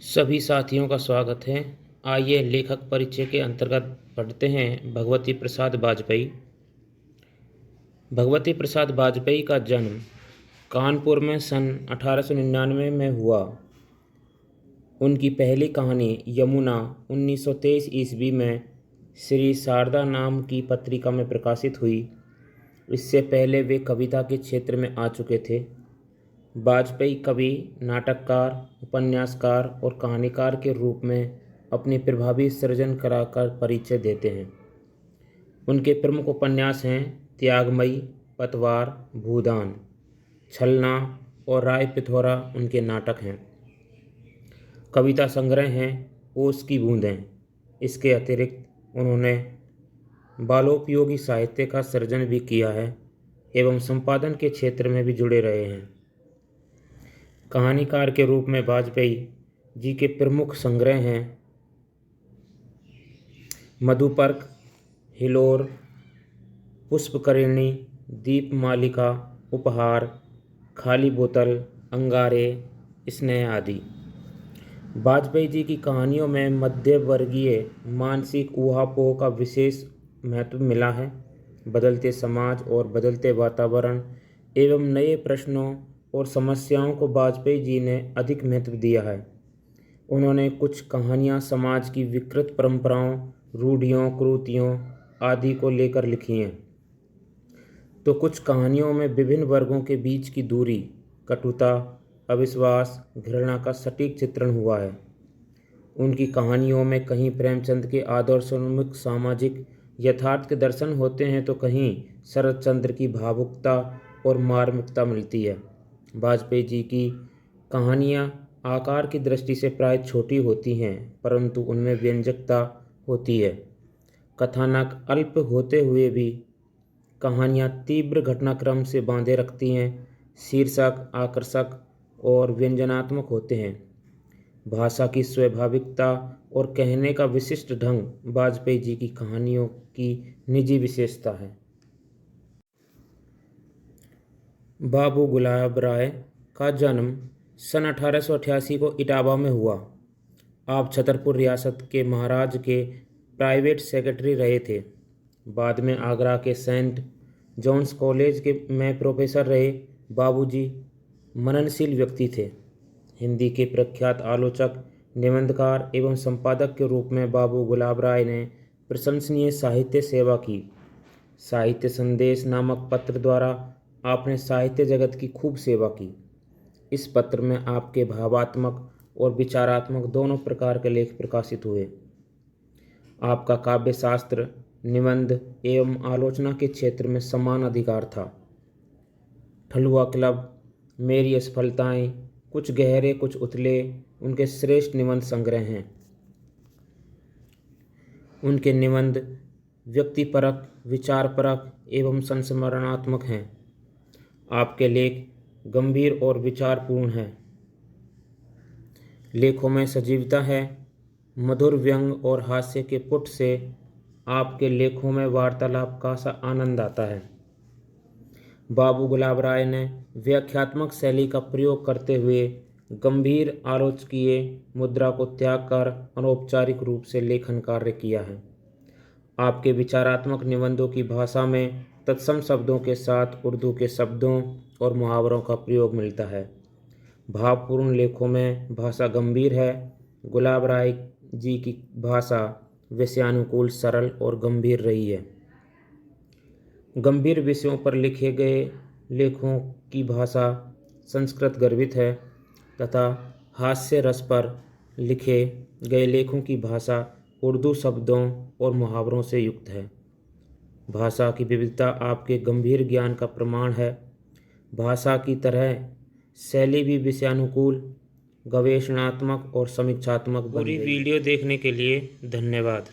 सभी साथियों का स्वागत है। आइए लेखक परिचय के अंतर्गत पढ़ते हैं भगवती प्रसाद वाजपेयी। भगवती प्रसाद वाजपेयी का जन्म कानपुर में सन 1899 में हुआ। उनकी पहली कहानी यमुना 1923 ईस्वी में श्री शारदा नाम की पत्रिका में प्रकाशित हुई। इससे पहले वे कविता के क्षेत्र में आ चुके थे। वाजपेयी कवि, नाटककार, उपन्यासकार और कहानीकार के रूप में अपनी प्रभावी सृजन कराकर परिचय देते हैं। उनके प्रमुख उपन्यास हैं त्यागमयी, पतवार, भूदान, छलना और राय पिथौरा उनके नाटक हैं। कविता संग्रह हैं ओस की बूंदें। इसके अतिरिक्त उन्होंने बालोपयोगी साहित्य का सृजन भी किया है एवं संपादन के क्षेत्र में भी जुड़े रहे हैं। कहानीकार के रूप में वाजपेयी जी के प्रमुख संग्रह हैं मधुपर्क, हिलोर, पुष्पकरिणी, दीपमालिका, उपहार, खाली बोतल, अंगारे, स्नेह आदि। वाजपेयी जी की कहानियों में मध्यवर्गीय मानसिक ऊहापोह का विशेष महत्व मिला है। बदलते समाज और बदलते वातावरण एवं नए प्रश्नों और समस्याओं को वाजपेयी जी ने अधिक महत्व दिया है। उन्होंने कुछ कहानियाँ समाज की विकृत परंपराओं, रूढ़ियों, कुरीतियों आदि को लेकर लिखी हैं, तो कुछ कहानियों में विभिन्न वर्गों के बीच की दूरी, कटुता, अविश्वास, घृणा का सटीक चित्रण हुआ है। उनकी कहानियों में कहीं प्रेमचंद के आदर्शोन्मुख सामाजिक यथार्थ के दर्शन होते हैं, तो कहीं शरत चंद्र की भावुकता और मार्मिकता मिलती है। वाजपेयी जी की कहानियाँ आकार की दृष्टि से प्राय छोटी होती हैं, परंतु उनमें व्यंजकता होती है। कथानक अल्प होते हुए भी कहानियाँ तीव्र घटनाक्रम से बांधे रखती हैं। शीर्षक आकर्षक और व्यंजनात्मक होते हैं। भाषा की स्वाभाविकता और कहने का विशिष्ट ढंग वाजपेयी जी की कहानियों की निजी विशेषता है। बाबू गुलाब राय का जन्म सन 1888 को इटावा में हुआ। आप छतरपुर रियासत के महाराज के प्राइवेट सेक्रेटरी रहे थे। बाद में आगरा के सेंट जॉन्स कॉलेज के में प्रोफेसर रहे। बाबूजी मननशील व्यक्ति थे। हिंदी के प्रख्यात आलोचक, निबंधकार एवं संपादक के रूप में बाबू गुलाब राय ने प्रशंसनीय साहित्य सेवा की। साहित्य संदेश नामक पत्र द्वारा आपने साहित्य जगत की खूब सेवा की। इस पत्र में आपके भावात्मक और विचारात्मक दोनों प्रकार के लेख प्रकाशित हुए। आपका काव्य शास्त्र, निबंध एवं आलोचना के क्षेत्र में समान अधिकार था। ठलुआ क्लब, मेरी असफलताएं, कुछ गहरे कुछ उथले उनके श्रेष्ठ निबंध संग्रह हैं। उनके निबंध व्यक्तिपरक, विचारपरक एवं संस्मरणात्मक हैं। आपके लेख गंभीर और विचारपूर्ण हैं। लेखों में सजीवता है। मधुर व्यंग और हास्य के पुट से आपके लेखों में वार्तालाप का सा आनंद आता है। बाबू गुलाब राय ने व्याख्यात्मक शैली का प्रयोग करते हुए गंभीर आलोचकीय मुद्रा को त्याग कर अनौपचारिक रूप से लेखन कार्य किया है। आपके विचारात्मक निबंधों की भाषा में तत्सम शब्दों के साथ उर्दू के शब्दों और मुहावरों का प्रयोग मिलता है। भावपूर्ण लेखों में भाषा गंभीर है। गुलाब राय जी की भाषा विषयानुकूल, सरल और गंभीर रही है। गंभीर विषयों पर लिखे गए लेखों की भाषा संस्कृत गर्भित है तथा हास्य रस पर लिखे गए लेखों की भाषा उर्दू शब्दों और मुहावरों से युक्त है। भाषा की विविधता आपके गंभीर ज्ञान का प्रमाण है। भाषा की तरह शैली भी विषयानुकूल, गवेषणात्मक और समीक्षात्मक बन गई। पूरी वीडियो देखने के लिए धन्यवाद।